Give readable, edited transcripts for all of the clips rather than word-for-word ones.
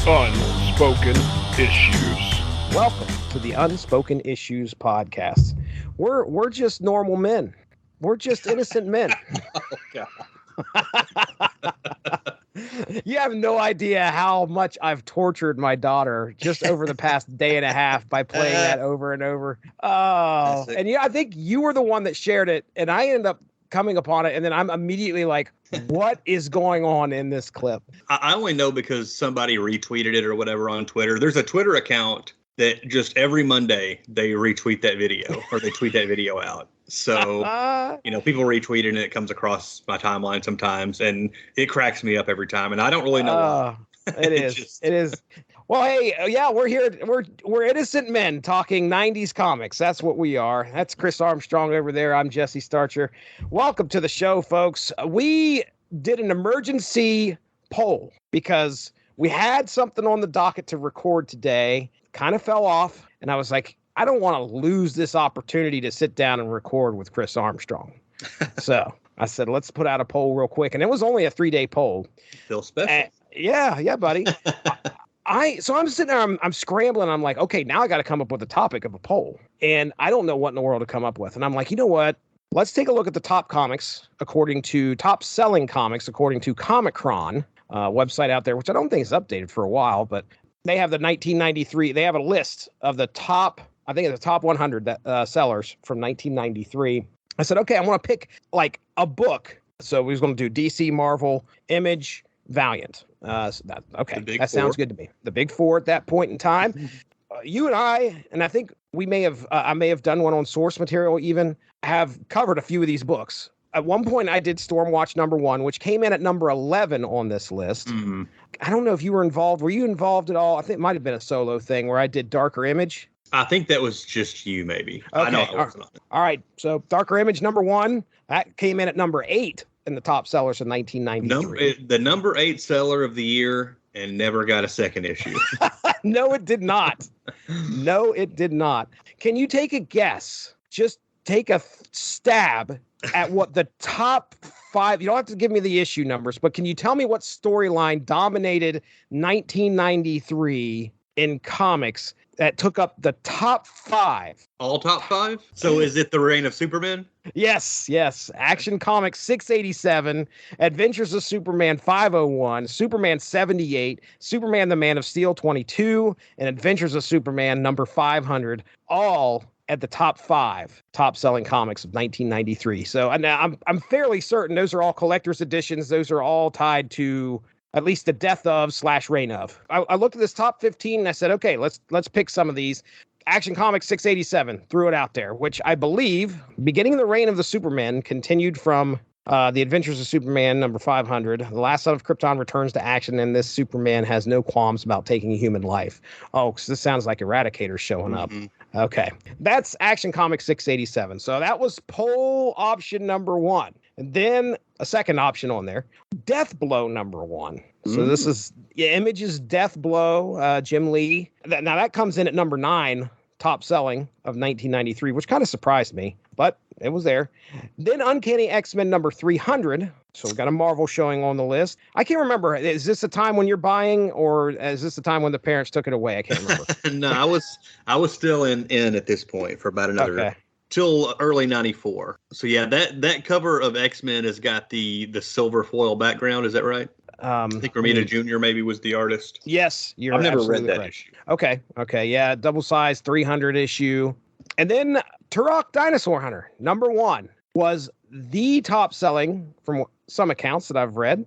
Unspoken Issues. Welcome to the Unspoken Issues podcast. We're just normal men. We're just innocent men. Oh, God. You have no idea how much I've tortured my daughter just over the past day and a half by playing that over and over. Oh, and yeah, I think you were the one that shared it, and I ended up coming upon it, and then I'm immediately like, what is going on in this clip? I only know because somebody retweeted it or whatever on Twitter. There's a Twitter account that just every Monday they retweet that video or they tweet that video out. So, people retweet it and it comes across my timeline sometimes, and it cracks me up every time. And I don't really know why. It is. It is. Well, hey, yeah, we're here. We're innocent men talking 90s comics. That's what we are. That's Chris Armstrong over there. I'm Jesse Starcher. Welcome to the show, folks. We did an emergency poll because we had something on the docket to record today. Kind of fell off, and I was like, I don't want to lose this opportunity to sit down and record with Chris Armstrong. So I said, let's put out a poll real quick. And it was only a 3-day poll. Feel special. Yeah, buddy. So I'm sitting there, I'm scrambling. I'm like, okay, now I got to come up with a topic of a poll. And I don't know what in the world to come up with. And I'm like, you know what? Let's take a look at the top comics top selling comics, according to Comic-Con, website out there, which I don't think is updated for a while, but they have the 1993. They have a list of the top, I think it's the top 100 sellers from 1993. I said, okay, I want to pick like a book. So we was going to do DC, Marvel, Image, Valiant. That sounds good to me. The big four at that point in time. You and I think we may have, I may have done one on source material even, have covered a few of these books. At one point, I did Stormwatch #1, which came in at number 11 on this list. Mm-hmm. I don't know if you were involved. Were you involved at all? I think it might have been a solo thing where I did Darker Image. I think that was just you, maybe. Okay. I know I wasn't on it. All right. So Darker Image #1, that came in at number 8 in the top sellers in 1993. The number 8 seller of the year and never got a second issue. No, it did not. No, it did not. Can you take a guess? Just take a stab at what the top 5, you don't have to give me the issue numbers, but can you tell me what storyline dominated 1993 in comics that took up the top 5? All top 5? So is it the Reign of Superman? Yes. Action Comics 687, Adventures of Superman 501, Superman 78, Superman the Man of Steel 22, and Adventures of Superman number 500, all at the top 5 top-selling comics of 1993. So I'm fairly certain those are all collector's editions. Those are all tied to at least the death of / reign of. I looked at this top 15 and I said, okay, let's pick some of these. Action Comics 687 threw it out there, which I believe, beginning the reign of the Superman, continued from The Adventures of Superman number 500. The last son of Krypton returns to action, and this Superman has no qualms about taking a human life. Oh, because this sounds like Eradicator showing up. Okay, that's Action Comics 687. So that was poll option number 1. And then a second option on there, Death Blow #1. So this is Image's Death Blow, Jim Lee. Now that comes in at number 9, top selling of 1993, which kind of surprised me, but it was there. Then Uncanny X-Men number 300. So we got a Marvel showing on the list. I can't remember. Is this the time when you're buying, or is this the time when the parents took it away? I can't remember. No, I was still in at this point for about another till early 94. So yeah, that cover of X-Men has got the silver foil background. Is that right? I think Romita Jr. maybe was the artist. Yes, I've never read that issue. Okay, yeah, double size 300 issue. And then Turok Dinosaur Hunter #1 was the top selling, from some accounts that I've read,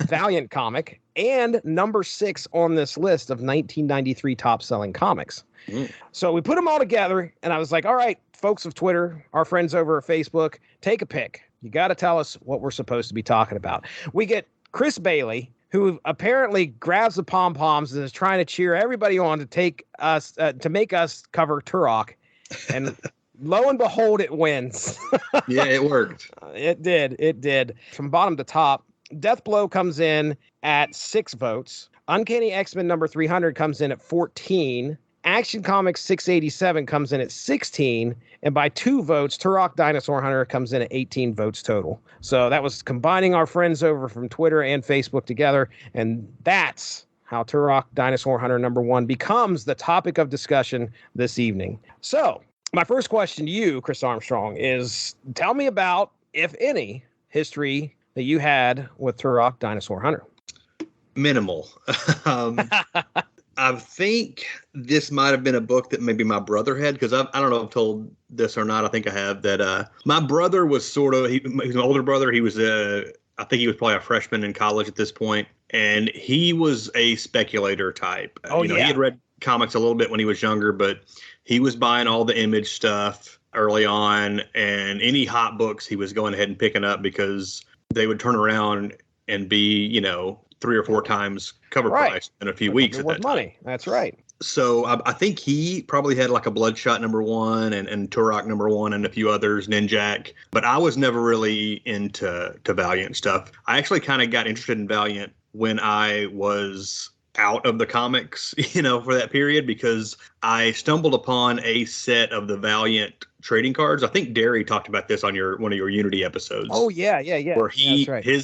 Valiant comic, and number 6 on this list of 1993 top selling comics. So we put them all together, and I was like, all right, folks of Twitter, our friends over at Facebook, take a pick. You got to tell us what we're supposed to be talking about. We get Chris Bailey, who apparently grabs the pom-poms and is trying to cheer everybody on to take us to make us cover Turok. And lo and behold, it wins. Yeah, it worked. It did. From bottom to top, Death Blow comes in at 6 votes. Uncanny X-Men number 300 comes in at 14. Action Comics 687 comes in at 16, and by 2 votes, Turok Dinosaur Hunter comes in at 18 votes total. So that was combining our friends over from Twitter and Facebook together, and that's how Turok Dinosaur Hunter #1 becomes the topic of discussion this evening. So, my first question to you, Chris Armstrong, is tell me about, if any, history that you had with Turok Dinosaur Hunter. Minimal. I think this might have been a book that maybe my brother had, because I don't know if I've told this or not. I think I have, that my brother was he was an older brother. He was I think he was probably a freshman in college at this point, and he was a speculator type. Oh, He yeah. had read comics a little bit when he was younger, but he was buying all the Image stuff early on, and any hot books he was going ahead and picking up because they would turn around and be, 3 or 4 times cover price in a few weeks at that time. Money. That's right. So I think he probably had like a Bloodshot #1 and Turok #1 and a few others, Ninjak. But I was never really into Valiant stuff. I actually kind of got interested in Valiant when I was out of the comics, for that period, because I stumbled upon a set of the Valiant trading cards. I think Derry talked about this on one of your Unity episodes. Oh, yeah. Where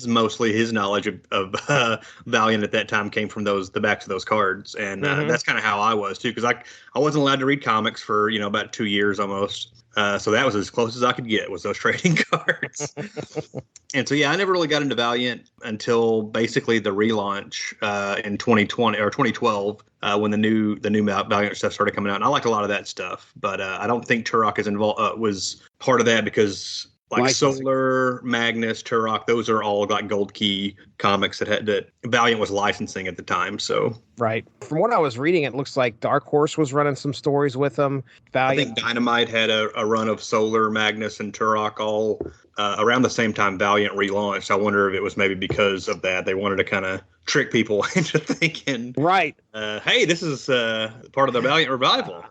mostly his knowledge of Valiant at that time came from the backs of those cards. And that's kind of how I was too, because I wasn't allowed to read comics for, about 2 years almost. So that was as close as I could get, was those trading cards. And so, I never really got into Valiant until basically the relaunch in 2020 or 2012 when the new Valiant stuff started coming out. And I liked a lot of that stuff, but I don't think Turok was part of that, because Solar, Magnus, Turok, those are all like Gold Key comics that Valiant was licensing at the time. So right. From what I was reading, it looks like Dark Horse was running some stories with them. Valiant. I think Dynamite had a run of Solar, Magnus, and Turok all around the same time Valiant relaunched. I wonder if it was maybe because of that. They wanted to kind of trick people into thinking, right, hey, this is part of the Valiant revival.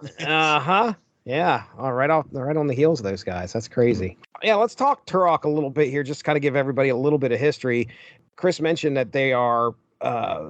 Yeah, right on the heels of those guys. That's crazy. Yeah, let's talk Turok a little bit here, just kind of give everybody a little bit of history. Chris mentioned that they are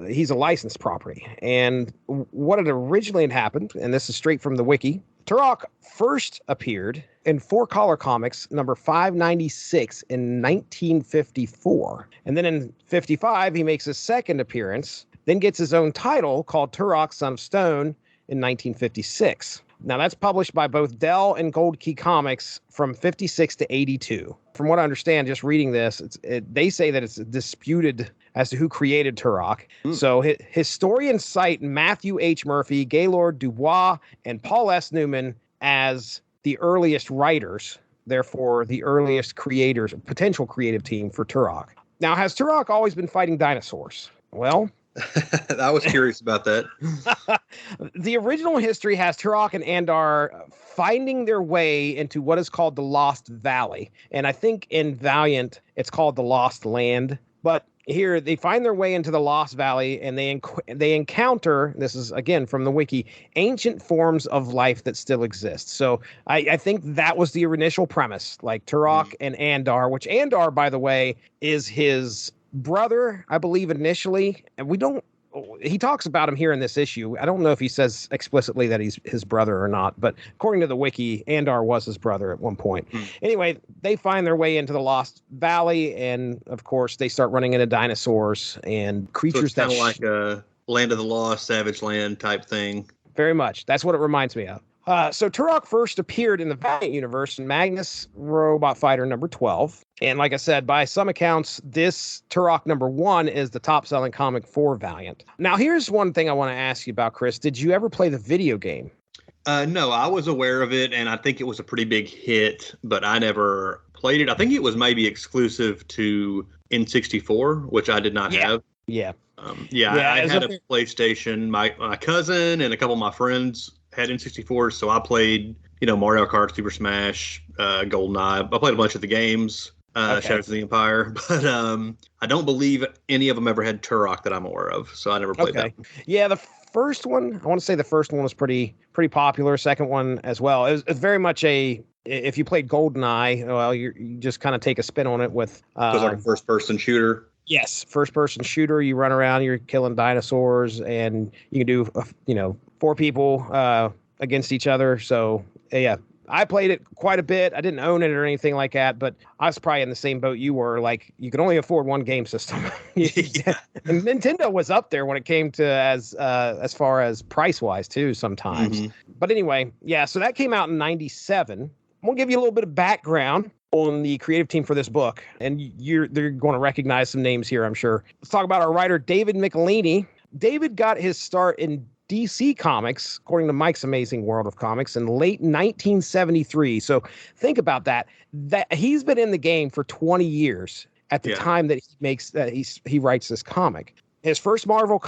he's a licensed property, and what had originally had happened, and this is straight from the wiki, Turok first appeared in Four Color Comics number 596 in 1954, and then in 55 he makes his second appearance, then gets his own title called Turok Son of Stone in 1956. Now, that's published by both Dell and Gold Key Comics from 56 to 82. From what I understand, just reading this, they say that it's disputed as to who created Turok. So historians cite Matthew H. Murphy, Gaylord Dubois, and Paul S. Newman as the earliest writers, therefore the earliest creators, potential creative team for Turok. Now, has Turok always been fighting dinosaurs? Well, I was curious about that. The original history has Turok and Andar finding their way into what is called the Lost Valley. And I think in Valiant, it's called the Lost Land. But here, they find their way into the Lost Valley, and they encounter, this is, again, from the wiki, ancient forms of life that still exist. So I think that was the initial premise, like Turok and Andar, which Andar, by the way, is his brother, I believe, initially. And he talks about him here in this issue. I don't know if he says explicitly that he's his brother or not, but according to the wiki, Andar was his brother at one point. Anyway, they find their way into the Lost Valley, and of course, they start running into dinosaurs and creatures so it's kind of like a Land of the Lost, Savage Land type thing. Very much. That's what it reminds me of. So Turok first appeared in the Valiant universe in Magnus Robot Fighter number 12. And like I said, by some accounts, this Turok #1 is the top-selling comic for Valiant. Now, here's one thing I want to ask you about, Chris. Did you ever play the video game? No, I was aware of it, and I think it was a pretty big hit, but I never played it. I think it was maybe exclusive to N64, which I did not have. Yeah. I had a PlayStation. My cousin and a couple of my friends had N64, so I played, Mario Kart, Super Smash, GoldenEye. I played a bunch of the games, Shadows of the Empire, but I don't believe any of them ever had Turok that I'm aware of, so I never played that. Yeah, the first one, I want to say the first one was pretty popular. Second one as well. It's very much if you played GoldenEye, well, you just kind of take a spin on it with. So it's like a first-person shooter. Yes, first-person shooter. You run around, you're killing dinosaurs, and you can do 4 people against each other. So yeah, I played it quite a bit. I didn't own it or anything like that, but I was probably in the same boat you were. Like, you could only afford one game system. And Nintendo was up there when it came to as far as price wise too sometimes. But anyway, yeah, so that came out in 97. I'm gonna give you a little bit of background on the creative team for this book, and they're going to recognize some names here, I'm sure. Let's talk about our writer, David Michelinie. David got his start in DC Comics, according to Mike's Amazing World of Comics, in late 1973. So think about that. That he's been in the game for 20 years at the time that he writes this comic. His first Marvel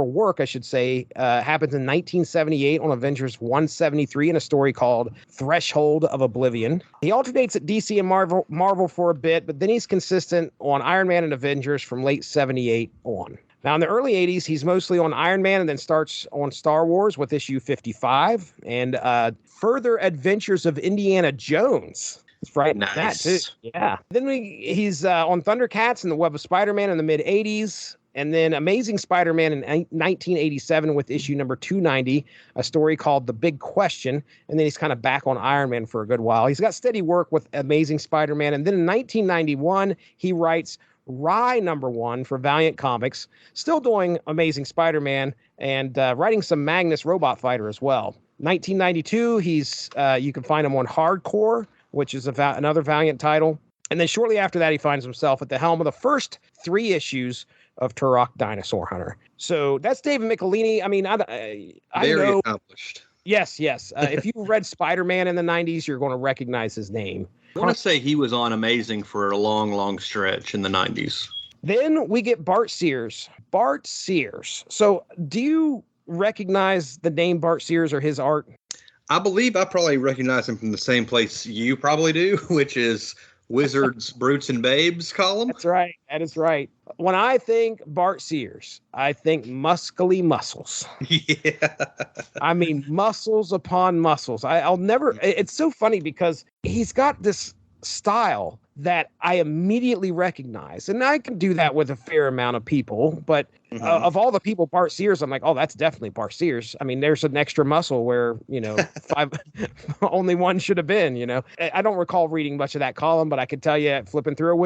work, I should say, happens in 1978 on Avengers 173 in a story called Threshold of Oblivion. He alternates at DC and Marvel for a bit, but then he's consistent on Iron Man and Avengers from late 78 on. Now, in the early 80s, he's mostly on Iron Man and then starts on Star Wars with issue 55 and Further Adventures of Indiana Jones. It's right. Nice. That too. Yeah. Then he's on Thundercats and the Web of Spider-Man in the mid 80s. And then Amazing Spider-Man in 1987 with issue number 290, a story called The Big Question. And then he's kind of back on Iron Man for a good while. He's got steady work with Amazing Spider-Man. And then in 1991, he writes Rye #1 for Valiant Comics, still doing Amazing Spider-Man and writing some Magnus Robot Fighter as well. 1992, he's you can find him on Hardcore, which is another Valiant title. And then shortly after that, he finds himself at the helm of the first 3 issues of Turok Dinosaur Hunter. So that's David Michelinie. I mean, I very know, accomplished. Yes. If you read Spider-Man in the 90s, you're going to recognize his name. I want to say he was on Amazing for a long, long stretch in the 90s. Then we get Bart Sears. Bart Sears. So do you recognize the name Bart Sears or his art? I believe I probably recognize him from the same place you probably do, which is Wizards, Brutes, and Babes column. That's right. That is right. When I think Bart Sears, I think muscly muscles. Yeah. I mean, muscles upon muscles. I'll never. It's so funny because he's got this style that I immediately recognize. And I can do that with a fair amount of people. But of all the people, Bart Sears, I'm like, oh, that's definitely Bart Sears. I mean, there's an extra muscle where, only one should have been, I don't recall reading much of that column, but I could tell you flipping through a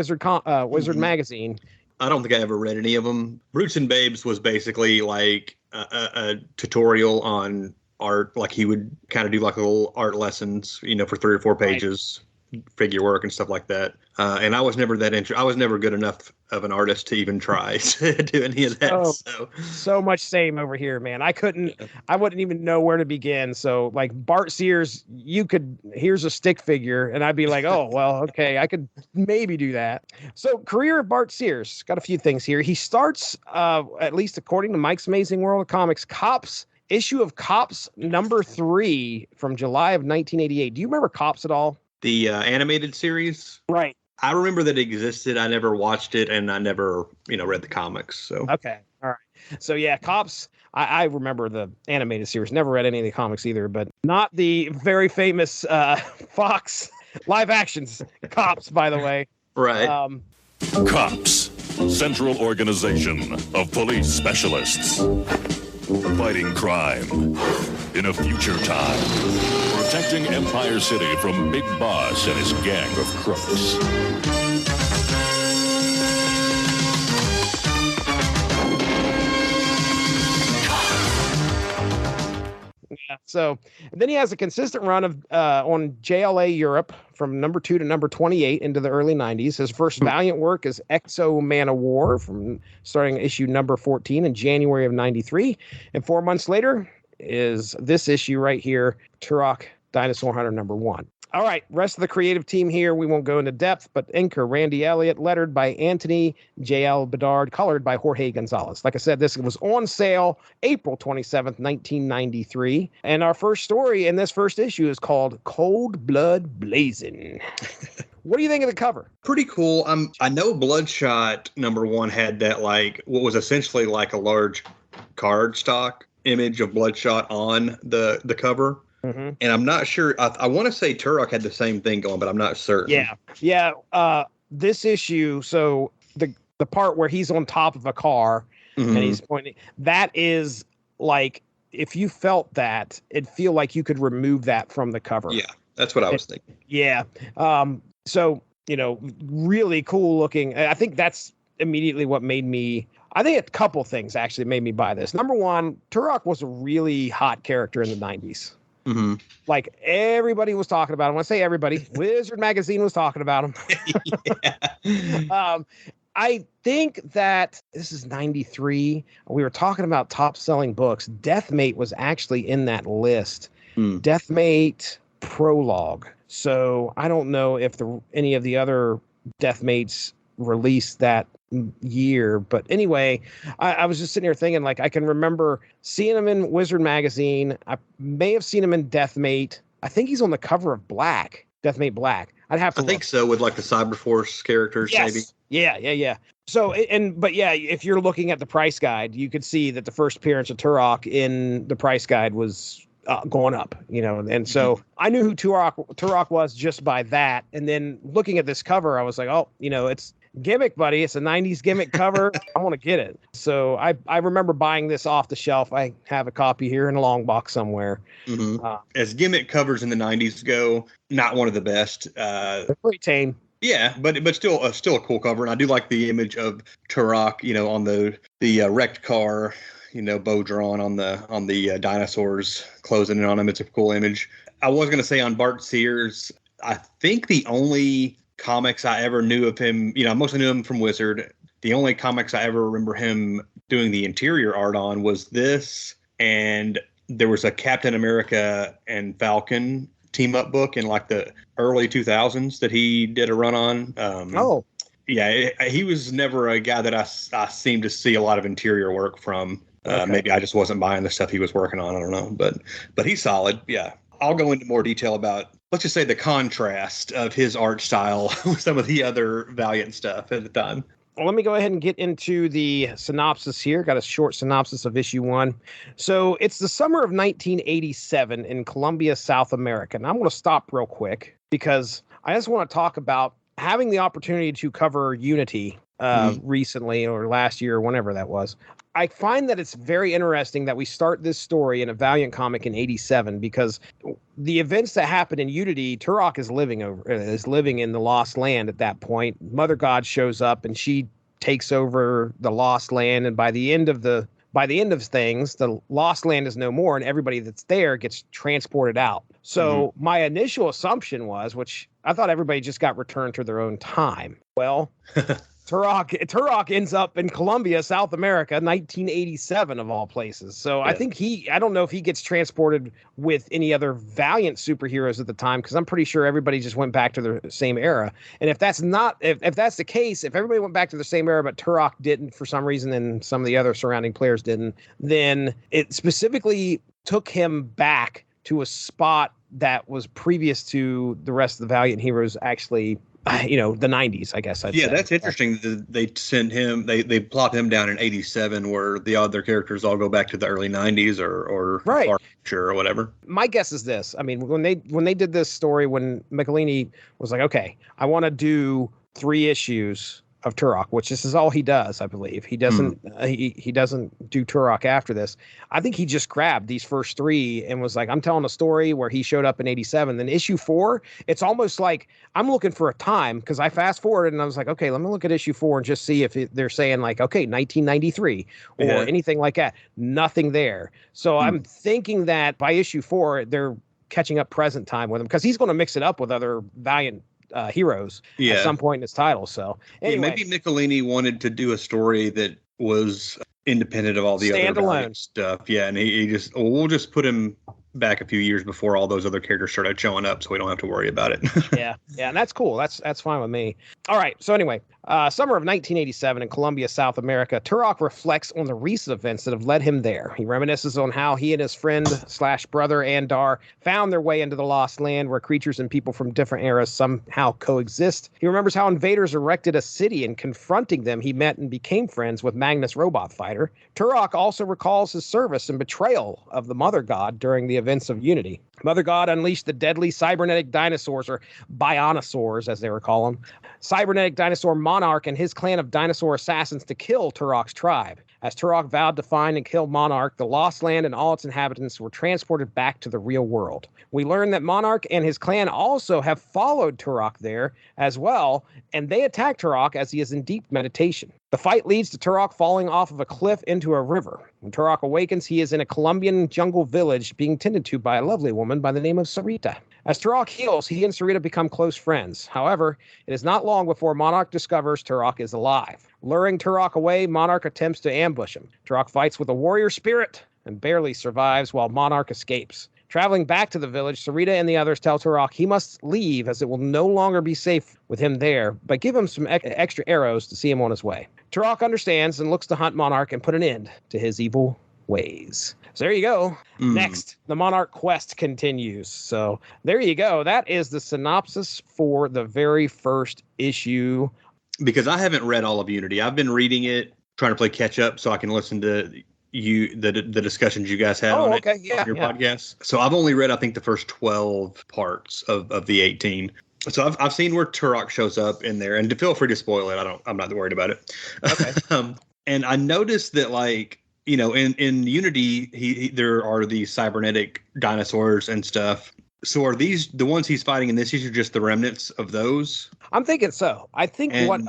Wizard magazine. I don't think I ever read any of them. Brutes and Babes was basically like a tutorial on art. Like he would kind of do like little art lessons, for 3 or 4 pages. Right. Figure work and stuff like that. And I was never that I was never good enough of an artist to even try to do any of that. So much same over here, man. I wouldn't even know where to begin. So like Bart Sears, here's a stick figure and I'd be like, oh, well, okay, I could maybe do that. So career of Bart Sears, got a few things here. He starts, at least according to Mike's Amazing World of Comics, issue of Cops #3 from July of 1988. Do you remember Cops at all? The animated series? Right. I remember that it existed. I never watched it, and I never, read the comics. So okay, all right. So yeah, Cops. I remember the animated series. Never read any of the comics either, but not the very famous Fox live actions Cops, by the way. Right. Cops, Central Organization of Police Specialists, fighting crime in a future time. Protecting Empire City from Big Boss and his gang of crooks. Yeah, so then he has a consistent run of on JLA Europe from number 2 to number 28 into the early 90s. His first Valiant work is Exo Man of War from starting issue number 14 in January of 93. And 4 months later is this issue right here, Turok Dinosaur Hunter #1. All right, rest of the creative team here, we won't go into depth, but inker Randy Elliott, lettered by Anthony J.L. Bedard, colored by Jorge Gonzalez. Like I said, this was on sale April 27th, 1993. And our first story in this first issue is called Cold Blood Blazing. What do you think of the cover? Pretty cool. I know Bloodshot #1 had that, like, what was essentially like a large cardstock image of Bloodshot on the cover. Mm-hmm. And I'm not sure. I want to say Turok had the same thing going, but I'm not certain. Yeah. This issue, so the part where he's on top of a car and he's pointing, that is like if you felt that, it'd feel like you could remove that from the cover. Yeah, that's what I was thinking. Yeah. So, really cool looking. I think that's immediately what made me, I think a couple things actually made me buy this. Number one, Turok was a really hot character in the 90s. Mm-hmm. Like everybody was talking about him. When I say everybody, Wizard Magazine was talking about him. I think that this is 93. We were talking about top selling books. Deathmate was actually in that list. Deathmate Prologue. So I don't know if any of the other Deathmates released that year, but anyway, I was just sitting here thinking, like, I can remember seeing him in Wizard Magazine. I may have seen him in Deathmate. I think he's on the cover of Deathmate Black. I'd have to think so, with like the Cyberforce characters, maybe. Yeah. So, but if you're looking at the price guide, you could see that the first appearance of Turok in the price guide was going up, and so I knew who Turok was just by that. And then looking at this cover, I was like, oh, it's gimmick, buddy. It's a 90s gimmick cover. I want to get it. So I remember buying this off the shelf. I have a copy here in a long box somewhere. As gimmick covers in the 90s go, not one of the best. They're pretty tame. Yeah, but still a cool cover. And I do like the image of Turok, on the wrecked car, bow drawn on the dinosaurs closing in on him. It's a cool image. I was going to say on Bart Sears, I think the only comics I ever knew of him, I mostly knew him from Wizard. The only comics I ever remember him doing the interior art on was this, and there was a Captain America and Falcon team up book in like the early 2000s that he did a run on. Yeah, he was never a guy that I seemed to see a lot of interior work from. Maybe I just wasn't buying the stuff he was working on. I don't know, but he's solid. Yeah, I'll go into more detail about, let's just say, the contrast of his art style with some of the other Valiant stuff at the time. Well, let me go ahead and get into the synopsis here. Got a short synopsis of issue 1. So it's the summer of 1987 in Colombia, South America. And I'm going to stop real quick because I just want to talk about having the opportunity to cover Unity recently, or last year, or whenever that was. I find that it's very interesting that we start this story in a Valiant comic in 87, because the events that happen in Unity, Turok is living in the Lost Land at that point. Mother God shows up and she takes over the Lost Land, and by the end of things, the Lost Land is no more, and everybody that's there gets transported out. So my initial assumption was, which I thought everybody just got returned to their own time. Well, Turok ends up in Colombia, South America, 1987 of all places. So yeah. I think I don't know if he gets transported with any other Valiant superheroes at the time, because I'm pretty sure everybody just went back to the same era. And if that's the case, if everybody went back to the same era, but Turok didn't for some reason, and some of the other surrounding players didn't, then it specifically took him back to a spot that was previous to the rest of the Valiant heroes actually, the 90s, I guess. I'd say. That's interesting. They send him, they plop him down in 87, where the other characters all go back to the early 90s or right. or whatever. My guess is this. I mean, when they did this story, when Michelini was like, okay, I want to do 3 issues of Turok, which this is all he does, I believe. He doesn't he doesn't do Turok after this. I think he just grabbed these first 3 and was like, I'm telling a story where he showed up in 87. Then issue 4, it's almost like I'm looking for a time, because I fast forwarded and I was like, okay, let me look at issue 4 and just see if they're saying like, okay, 1993 or anything like that. Nothing there. So I'm thinking that by issue 4, they're catching up present time with him, because he's going to mix it up with other Valiant heroes at some point in his title. So anyway, maybe Michelini wanted to do a story that was independent of all the other stuff. Yeah, and we'll just put him back a few years before all those other characters started showing up, so we don't have to worry about it. yeah, and that's cool. That's fine with me. All right, so anyway, summer of 1987 in Colombia, South America, Turok reflects on the recent events that have led him there. He reminisces on how he and his friend/brother Andar found their way into the Lost Land, where creatures and people from different eras somehow coexist. He remembers how invaders erected a city, and confronting them, he met and became friends with Magnus Robot Fighter. Turok also recalls his service and betrayal of the Mother God during the events of Unity. Mother God unleashed the deadly cybernetic dinosaurs, or bionosaurs, as they were calling them. Cybernetic dinosaur Monarch and his clan of dinosaur assassins to kill Turok's tribe. As Turok vowed to find and kill Monarch, the Lost Land and all its inhabitants were transported back to the real world. We learn that Monarch and his clan also have followed Turok there as well, and they attack Turok as he is in deep meditation. The fight leads to Turok falling off of a cliff into a river. When Turok awakens, he is in a Colombian jungle village being tended to by a lovely woman by the name of Sarita. As Turok heals, he and Sarita become close friends. However, it is not long before Monarch discovers Turok is alive. Luring Turok away, Monarch attempts to ambush him. Turok fights with a warrior spirit and barely survives while Monarch escapes. Traveling back to the village, Sarita and the others tell Turok he must leave as it will no longer be safe with him there, but give him some extra arrows to see him on his way. Turok understands and looks to hunt Monarch and put an end to his evil ways. So there you go. Next, the Monarch quest continues. So there you go. That is the synopsis for the very first issue. Because I haven't read all of Unity. I've been reading it, trying to play catch up so I can listen to the discussions you guys had on it on your podcast. So I've only read, I think, the first 12 parts of the 18. So I've seen where Turok shows up in there, and feel free to spoil it. I'm not worried about it. Okay. And I noticed that, like, you know, in Unity, there are these cybernetic dinosaurs and stuff. So are these the ones he's fighting in this issue just the remnants of those? I'm thinking so. I think what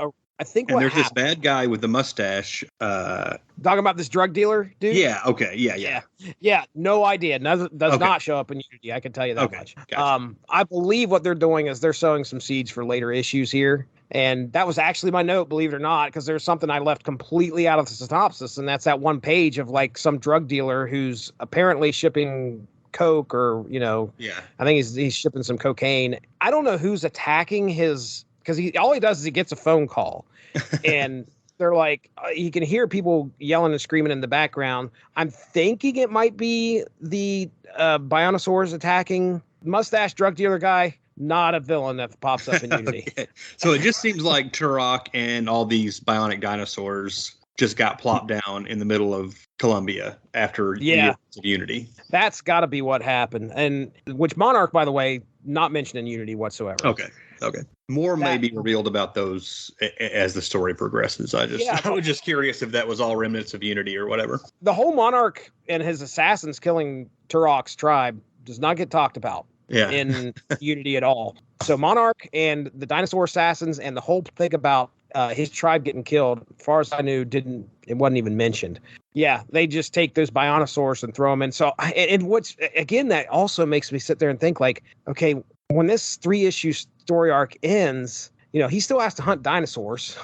there's this bad guy with the mustache. Talking about this drug dealer dude? Yeah. Okay. Yeah. Yeah. No idea. Does not show up in Unity. I can tell you that much. Gotcha. I believe what they're doing is they're sowing some seeds for later issues here. And that was actually my note, believe it or not, because there's something I left completely out of the synopsis. And that's that one page of like some drug dealer who's apparently shipping coke or, you know, I think he's shipping some cocaine. I don't know who's attacking his, because all he does is he gets a phone call and they're like, he can hear people yelling and screaming in the background. I'm thinking it might be the Bionosaurs attacking mustache drug dealer guy. Not a villain that pops up in Unity. Okay. So it just seems like Turok and all these bionic dinosaurs just got plopped down in the middle of Colombia after years of Unity. That's got to be what happened. And which Monarch, by the way, not mentioned in Unity whatsoever. Okay. More may be revealed about those as the story progresses. I was just curious if that was all remnants of Unity or whatever. The whole Monarch and his assassins killing Turok's tribe does not get talked about in Unity at all. So Monarch and the dinosaur assassins and the whole thing about his tribe getting killed, as far as I knew, it wasn't even mentioned. Yeah, they just take those Bionosaurs and throw them in. So, and what's, again, that also makes me sit there and think like, okay, when this 3-issue story arc ends, you know, he still has to hunt dinosaurs.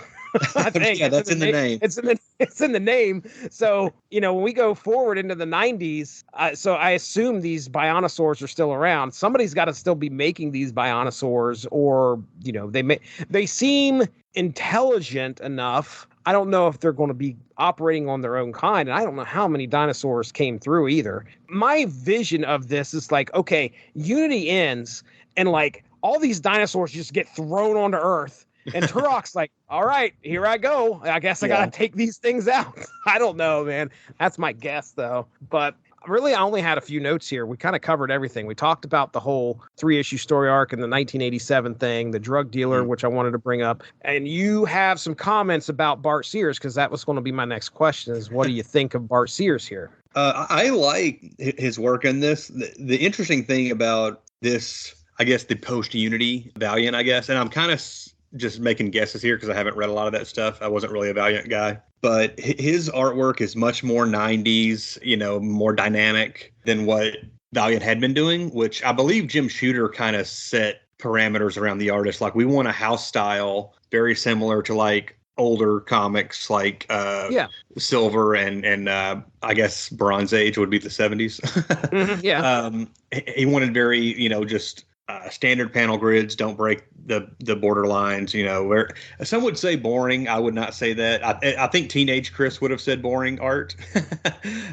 I think that's in the name. It's in the name. So, you know, when we go forward into the 90s, so I assume these Bionosaurs are still around. Somebody's got to still be making these Bionosaurs, or, you know, they seem intelligent enough. I don't know if they're going to be operating on their own kind, and I don't know how many dinosaurs came through either. My vision of this is like, okay, Unity ends, and like all these dinosaurs just get thrown onto Earth. And Turok's like, all right, here I go. I guess I got to take these things out. I don't know, man. That's my guess, though. But really, I only had a few notes here. We kind of covered everything. We talked about the whole 3-issue story arc and the 1987 thing, the drug dealer, which I wanted to bring up. And you have some comments about Bart Sears, because that was going to be my next question, is what do you think of Bart Sears here? I like his work in this. The interesting thing about this, I guess, the post-Unity Valiant, I guess, and I'm kind of just making guesses here because I haven't read a lot of that stuff. I wasn't really a Valiant guy, but his artwork is much more 90s, you know, more dynamic than what Valiant had been doing, which I believe Jim Shooter kind of set parameters around the artist. Like, we want a house style very similar to like older comics, like Silver and I guess Bronze Age would be the 70s. He wanted very, you know, just standard panel grids, don't break the border lines, you know, where some would say boring. I would not say that. I think teenage Chris would have said boring art.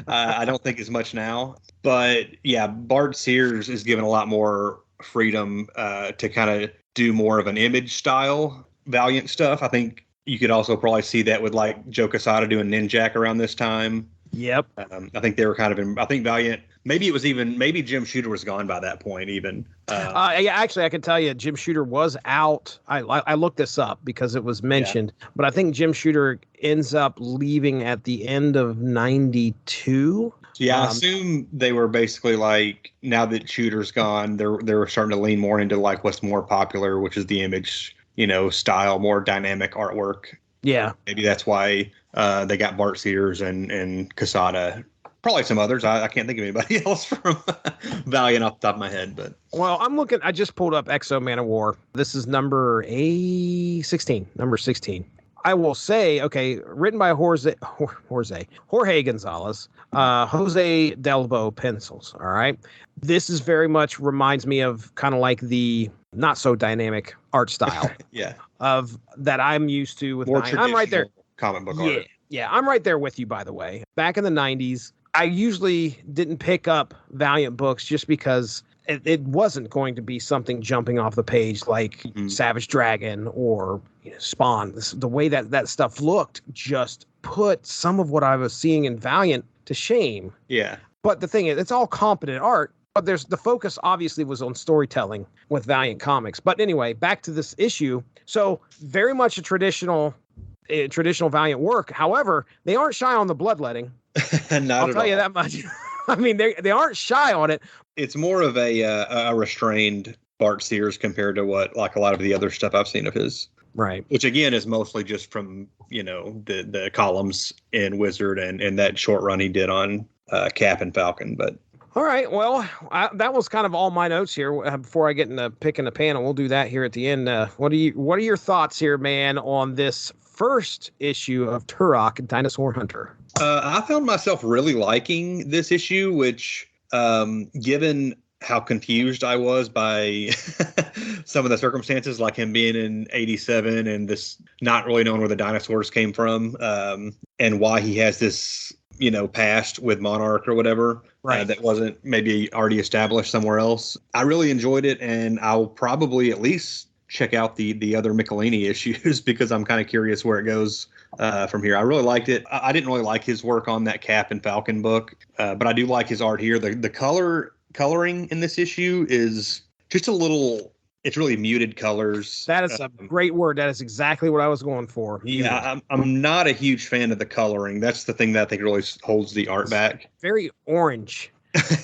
I don't think as much now, but yeah, Bart Sears is given a lot more freedom to kind of do more of an image style Valiant stuff. I think you could also probably see that with like Joe Quesada doing Ninjak around this time. Yep. I think they were kind of I think Valiant. Maybe Jim Shooter was gone by that point. Even. Yeah, actually, I can tell you, Jim Shooter was out. I looked this up because it was mentioned, but I think Jim Shooter ends up leaving at the end of '92. Yeah, I assume they were basically like, now that Shooter's gone, they were starting to lean more into like what's more popular, which is the image, style, more dynamic artwork. Yeah, maybe that's why they got Bart Sears and Casada. Probably some others. I can't think of anybody else from Valiant off the top of my head. But I just pulled up Exo Man of War. This is number 16. Number 16. I will say, okay, written by Jorge Gonzalez, Jose Delbo pencils. All right. This is very much reminds me of kind of like the not so dynamic art style. Yeah. Of that I'm used to with more I'm right there. Comic book art. Yeah, I'm right there with you, by the way. Back in the 90s, I usually didn't pick up Valiant books just because it wasn't going to be something jumping off the page like Savage Dragon or Spawn. The way that stuff looked just put some of what I was seeing in Valiant to shame. Yeah. But the thing is, it's all competent art, but the focus obviously was on storytelling with Valiant Comics. But anyway, back to this issue. So very much a traditional Valiant work. However, they aren't shy on the bloodletting. I'll tell you that much. I mean, they aren't shy on it. It's more of a restrained Bart Sears compared to what like a lot of the other stuff I've seen of his. Right. Which again is mostly just from the columns in Wizard and that short run he did on Cap and Falcon. But all right, well, that was kind of all my notes here. Before I get into picking the panel, we'll do that here at the end. What are your thoughts here, man, on this first issue of Turok, Dinosaur Hunter? I found myself really liking this issue, which, given how confused I was by some of the circumstances, like him being in '87 and this not really knowing where the dinosaurs came from, and why he has this, past with Monarch or whatever, right. That wasn't maybe already established somewhere else. I really enjoyed it, and I'll probably at least check out the other Michelini issues because I'm kind of curious where it goes from here. I really liked it. I didn't really like his work on that Cap and Falcon book, but I do like his art here. The coloring in this issue is just a little. It's really muted colors. That is a great word. That is exactly what I was going for. Yeah, I'm not a huge fan of the coloring. That's the thing that I think really holds the art back. Very orange.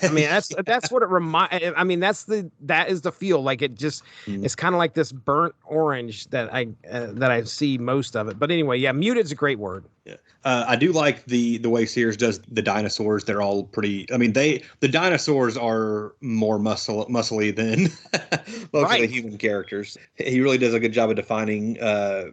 I mean, that's what it reminds. I mean, that is the feel. Like it just, it's kind of like this burnt orange that I see most of it. But anyway, yeah, muted's a great word. Yeah, I do like the way Sears does the dinosaurs. They're all pretty. I mean, the dinosaurs are more muscly than most of the human characters. He really does a good job of defining, the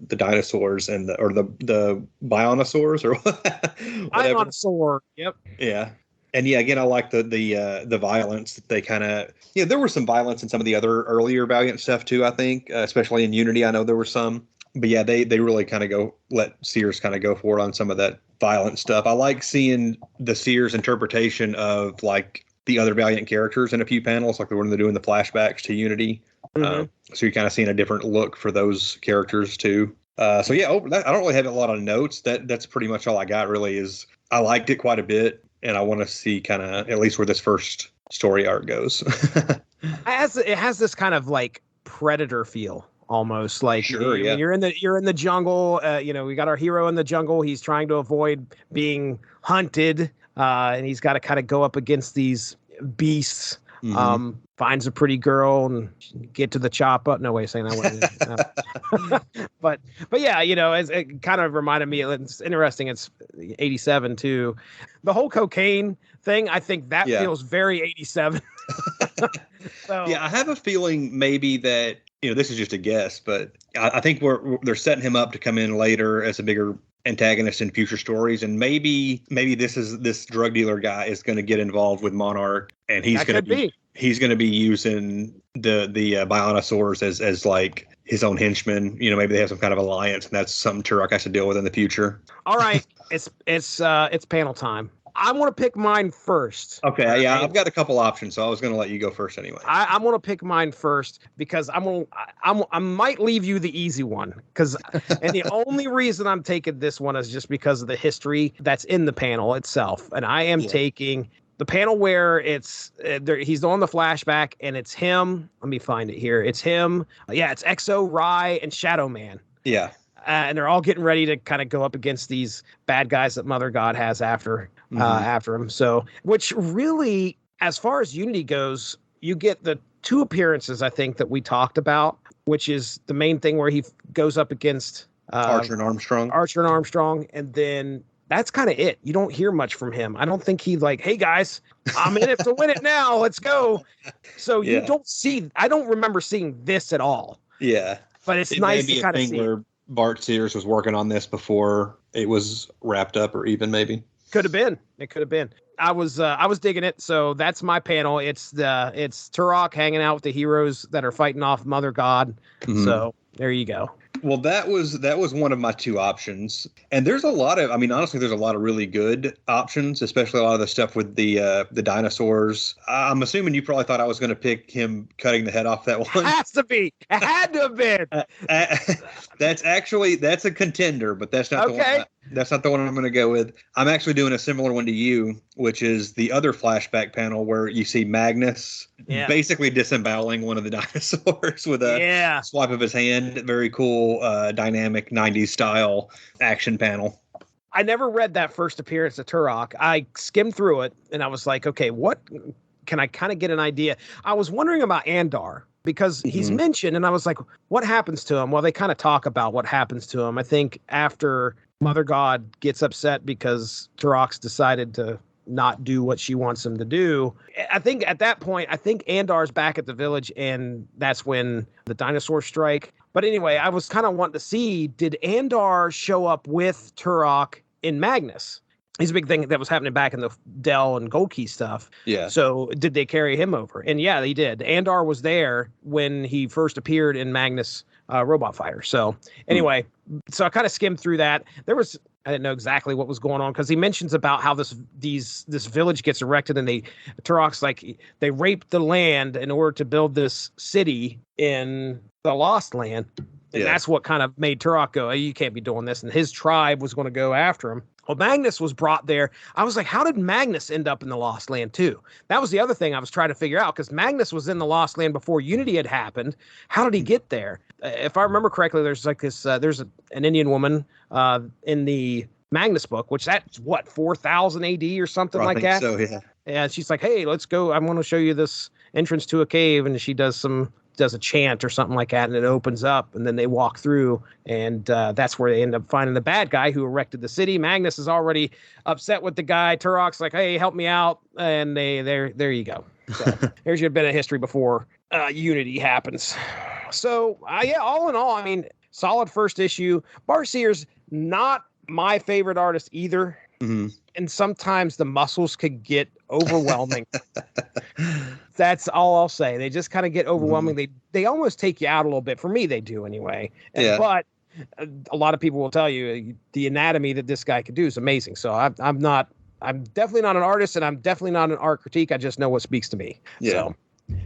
dinosaurs and the bionosaurs or whatever. Bionosaur. Yep. Yeah. And yeah, again, I like the violence that they kind of, there was some violence in some of the other earlier Valiant stuff too, I think, especially in Unity. I know there were some, but yeah, they really kind of let Sears kind of go for it on some of that violent stuff. I like seeing the Sears interpretation of like the other Valiant characters in a few panels, like the one they're doing the flashbacks to Unity. So you're kind of seeing a different look for those characters too. So yeah, I don't really have a lot of notes. That's pretty much all I got really is I liked it quite a bit. And I want to see kind of at least where this first story arc goes. It has this kind of like Predator feel almost like sure, yeah. You're in the jungle. We got our hero in the jungle. He's trying to avoid being hunted. And he's got to kind of go up against these beasts. Finds a pretty girl and get to the chop up. No way of saying that. But yeah, it kind of reminded me. It's interesting. It's '87 too. The whole cocaine thing. I think that feels very '87. So, yeah, I have a feeling maybe that this is just a guess, but I think they're setting him up to come in later as a bigger antagonist in future stories, and maybe this drug dealer guy is going to get involved with Monarch, and he's going to be using the Bionosaurs as like his own henchmen. Maybe they have some kind of alliance, and that's something Turok has to deal with in the future. All right, it's panel time. I want to pick mine first. Okay, yeah, I've got a couple options, so I was going to let you go first anyway. I want to pick mine first because I might leave you the easy one and the only reason I'm taking this one is just because of the history that's in the panel itself, and I am taking the panel where it's he's on the flashback and it's him. Let me find it here. It's him. It's Exo, Rai, and Shadow Man. Yeah. And they're all getting ready to kind of go up against these bad guys that Mother God has after him. So, which really, as far as Unity goes, you get the two appearances, I think, that we talked about, which is the main thing where he goes up against Archer and Armstrong. And then that's kind of it. You don't hear much from him. I don't think he's like, hey, guys, I'm in it to win it now. Let's go. So I don't remember seeing this at all. Yeah. But it's nice to kind of see where Bart Sears was working on this before it was wrapped up, or even maybe could have been. It could have been. I was digging it. So that's my panel. It's Turok hanging out with the heroes that are fighting off Mother God. Mm-hmm. So there you go. Well, that was one of my two options. And there's honestly, there's a lot of really good options, especially a lot of the stuff with the dinosaurs. I'm assuming you probably thought I was going to pick him cutting the head off that one. It has to be. It had to have been. That's a contender, but that's not the one. That's not the one I'm going to go with. I'm actually doing a similar one to you, which is the other flashback panel where you see Magnus basically disemboweling one of the dinosaurs with a swipe of his hand. Very cool, dynamic 90s style action panel. I never read that first appearance of Turok. I skimmed through it and I was like, okay, what can I kind of get an idea? I was wondering about Andar, because he's mentioned, and I was like, what happens to him? Well, they kind of talk about what happens to him. I think after Mother God gets upset because Turok's decided to not do what she wants him to do. I think at that point, Andar's back at the village, and that's when the dinosaurs strike. But anyway, I was kind of wanting to see, did Andar show up with Turok in Magnus? He's a big thing that was happening back in the Dell and Gold Key stuff. Yeah. So did they carry him over? And yeah, they did. Andar was there when he first appeared in Magnus Robot Fighter. So anyway, so I kind of skimmed through that. I didn't know exactly what was going on because he mentions about how this village gets erected, and Turok's like they raped the land in order to build this city in the Lost Land. And that's what kind of made Turok go, hey, you can't be doing this. And his tribe was going to go after him. Well, Magnus was brought there. I was like, how did Magnus end up in the Lost Land too? That was the other thing I was trying to figure out, because Magnus was in the Lost Land before Unity had happened. How did he get there? If I remember correctly, there's like this, there's an Indian woman in the Magnus book, which that's what, 4000 AD or something like that? So, yeah. And she's like, hey, let's go. I want to show you this entrance to a cave. And she does a chant or something like that, and it opens up, and then they walk through, and that's where they end up finding the bad guy who erected the city. Magnus is already upset with the guy. Turok's like, hey, help me out, and there you go. So here's your bit of history before Unity happens. So all in all, I mean, solid first issue. Bart Sears, not my favorite artist either. Mm-hmm. And sometimes the muscles could get overwhelming. That's all I'll say. They just kind of get overwhelming. Mm-hmm. They almost take you out a little bit. For me, they do anyway. But a lot of people will tell you the anatomy that this guy could do is amazing. So I'm definitely not an artist, and I'm definitely not an art critique. I just know what speaks to me. Yeah. So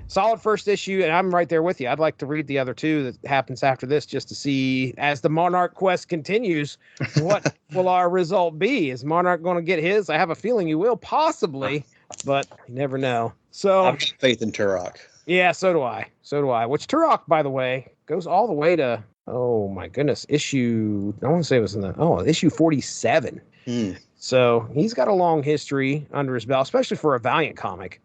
solid first issue, and I'm right there with you. I'd like to read the other two that happens after this, just to see, as the Monarch quest continues, what will our result be? Is Monarch going to get his? I have a feeling you will, possibly, but you never know. So I've got faith in Turok. Yeah, so do I. Which Turok, by the way, goes all the way to, oh my goodness, issue 47. So he's got a long history under his belt, especially for a Valiant comic.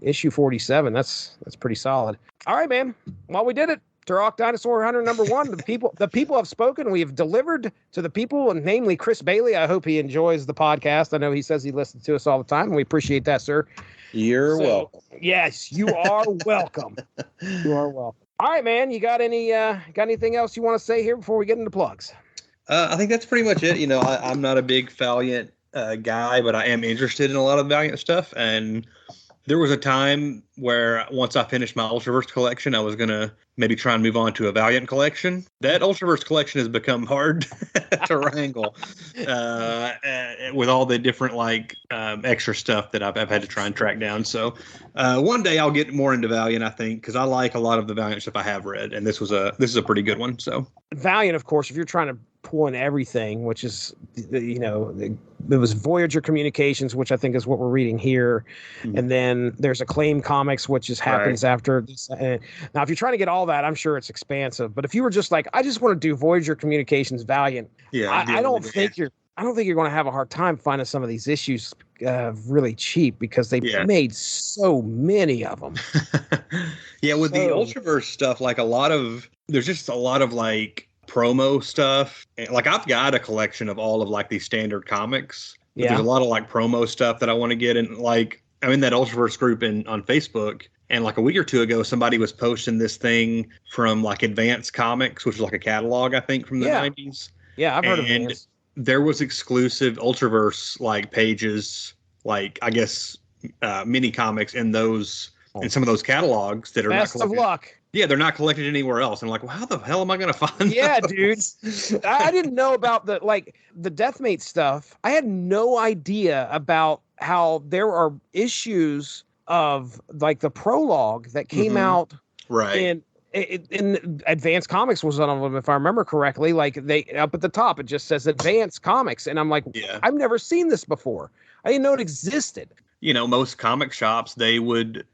Issue 47, that's pretty solid. All right, man. Well, we did it. Turok Dinosaur Hunter #1. The people have spoken. We have delivered to the people, and namely Chris Bailey. I hope he enjoys the podcast. I know he says he listens to us all the time, and we appreciate that, sir. You're welcome. Yes, you are welcome. You are welcome. All right, man. You got anything else you want to say here before we get into plugs? I think that's pretty much it. I'm not a big Valiant guy, but I am interested in a lot of Valiant stuff, and There was a time where once I finished my Ultraverse collection, I was going to maybe try and move on to a Valiant collection. That Ultraverse collection has become hard to wrangle with all the different extra stuff that I've had to try and track down. So one day I'll get more into Valiant, I think, because I like a lot of the Valiant stuff I have read, and this is a pretty good one. So Valiant, of course, if you're trying to pull in everything, which is, there was Voyager Communications, which I think is what we're reading here. Mm-hmm. And then there's Acclaim Comics, which happens after this. Now, if you're trying to get all that, I'm sure it's expansive. But if you were just like, I just want to do Voyager Communications Valiant, I don't think you're going to have a hard time finding some of these issues really cheap, because they made so many of them. With the Ultraverse stuff, there's just a lot of promo stuff. Like, I've got a collection of all of these standard comics. There's a lot of promo stuff that I want to get. And I'm in that Ultraverse group on Facebook, and a week or two ago, somebody was posting this thing from Advance Comics, which is a catalog, I think, from the 90s. Yeah, I've heard of it. There was exclusive Ultraverse pages, I guess mini comics in some of those catalogs that are best not collected. Of luck. Yeah, they're not collected anywhere else. And well, how the hell am I going to find Yeah, those? dude. I didn't know about the Deathmate stuff. I had no idea about how there are issues of the prologue that came out. Right. In Advanced Comics was one of them, if I remember correctly. They up at the top, it just says Advanced Comics. And I'm like, I've never seen this before. I didn't know it existed. Most comic shops, they would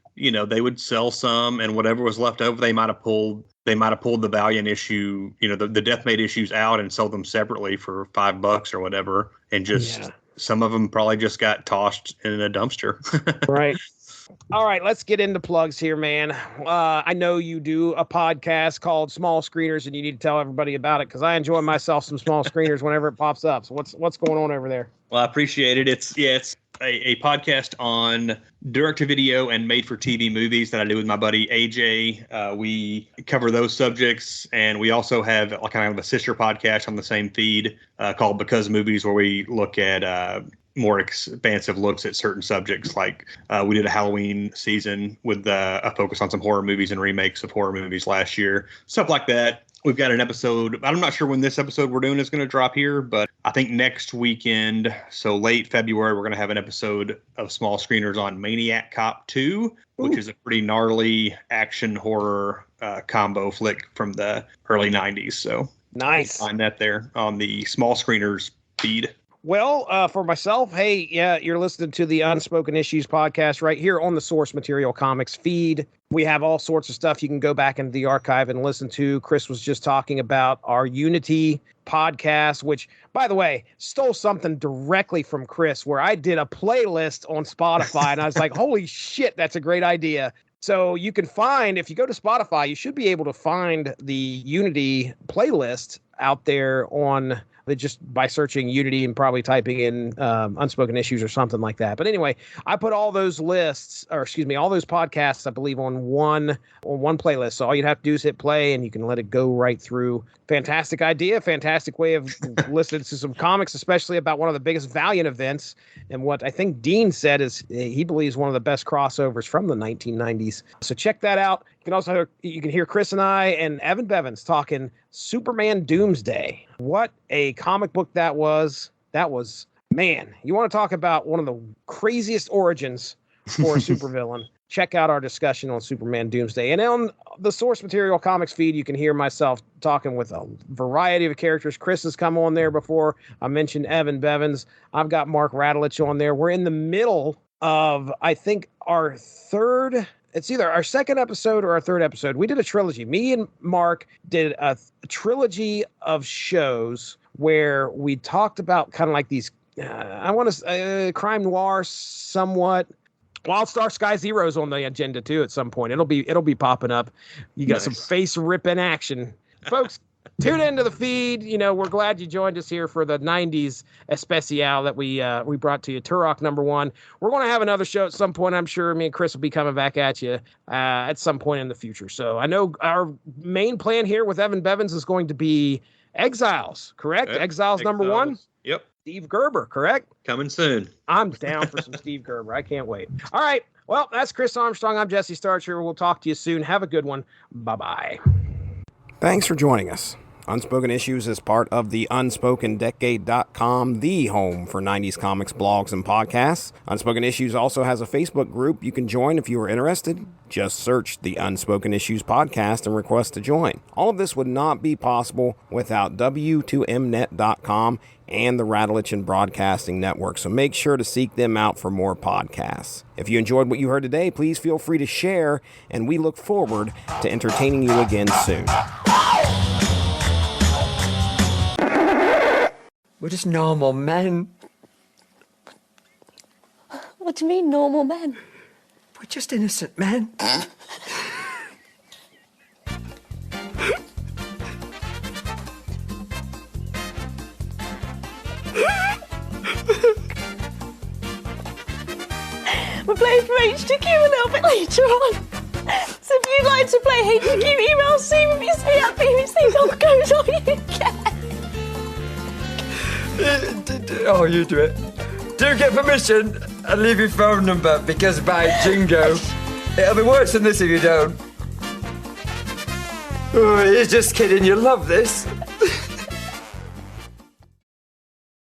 sell some, and whatever was left over, they might have pulled the Valiant issue, the Deathmate issues out and sold them separately for $5 or whatever. And just some of them probably just got tossed in a dumpster. Right. All right, let's get into plugs here, man. I know you do a podcast called Small Screeners, and you need to tell everybody about it, because I enjoy myself some Small Screeners whenever it pops up. So what's going on over there? Well, I appreciate it. It's a podcast on direct-to-video and made-for-TV movies that I do with my buddy AJ. We cover those subjects, and we also have kind of a sister podcast on the same feed called Because Movies, where we look at more expansive looks at certain subjects. We did a Halloween season with a focus on some horror movies and remakes of horror movies last year, stuff like that. We've got an episode. I'm not sure when this episode we're doing is going to drop here, but I think next weekend, so late February, we're going to have an episode of Small Screeners on Maniac Cop 2, which is a pretty gnarly action horror combo flick from the early 90s. So nice. Find that there on the Small Screeners feed. Well, for myself, you're listening to the Unspoken Issues podcast right here on the Source Material Comics feed. We have all sorts of stuff you can go back into the archive and listen to. Chris was just talking about our Unity podcast, which, by the way, stole something directly from Chris, where I did a playlist on Spotify, and I was like, holy shit, that's a great idea. So you can find, if you go to Spotify, you should be able to find the Unity playlist out there on just by searching Unity and probably typing in Unspoken Issues or something like that. But anyway, I put all those all those podcasts, I believe, on one playlist. So all you'd have to do is hit play, and you can let it go right through. Fantastic idea, fantastic way of listening to some comics, especially about one of the biggest Valiant events. And what I think Dean said is he believes one of the best crossovers from the 1990s. So check that out. You can hear Chris and I and Evan Bevins talking Superman Doomsday. What a comic book that was. That was, man, you want to talk about one of the craziest origins for a supervillain. Check out our discussion on Superman Doomsday. And on the Source Material Comics feed, you can hear myself talking with a variety of characters. Chris has come on there before. I mentioned Evan Bevins. I've got Mark Radulich on there. We're in the middle of, I think, it's either our second episode or our third episode. We did a trilogy. Me and Mark did a trilogy of shows where we talked about kind of like these, crime noir somewhat. Wildstar Sky Zero's on the agenda too at some point. It'll be popping up. You got some face ripping action. Folks, tune into the feed. We're glad you joined us here for the 90s especial that we brought to you. Turok #1. We're going to have another show at some point. I'm sure me and Chris will be coming back at you at some point in the future. So I know our main plan here with Evan Bevins is going to be Exiles, correct? Yep. Exiles #1? Yep. Steve Gerber, correct? Coming soon. I'm down for some Steve Gerber. I can't wait. All right. Well, that's Chris Armstrong. I'm Jesse Starcher. We'll talk to you soon. Have a good one. Bye-bye. Thanks for joining us. Unspoken Issues is part of the UnspokenDecade.com, the home for 90s comics, blogs, and podcasts. Unspoken Issues also has a Facebook group you can join if you are interested. Just search the Unspoken Issues podcast and request to join. All of this would not be possible without W2Mnet.com and the Rattleitch Broadcasting Network, so make sure to seek them out for more podcasts. If you enjoyed what you heard today, please feel free to share, and we look forward to entertaining you again soon. We're just normal men. What do you mean, normal men? We're just innocent men. We're playing for HTQ a little bit later on. So if you'd like to play HTQ, email c@bbc.co.uk. Oh, you do it. Do get permission and leave your phone number, because by jingo, it'll be worse than this if you don't. Oh, you're just kidding, you love this.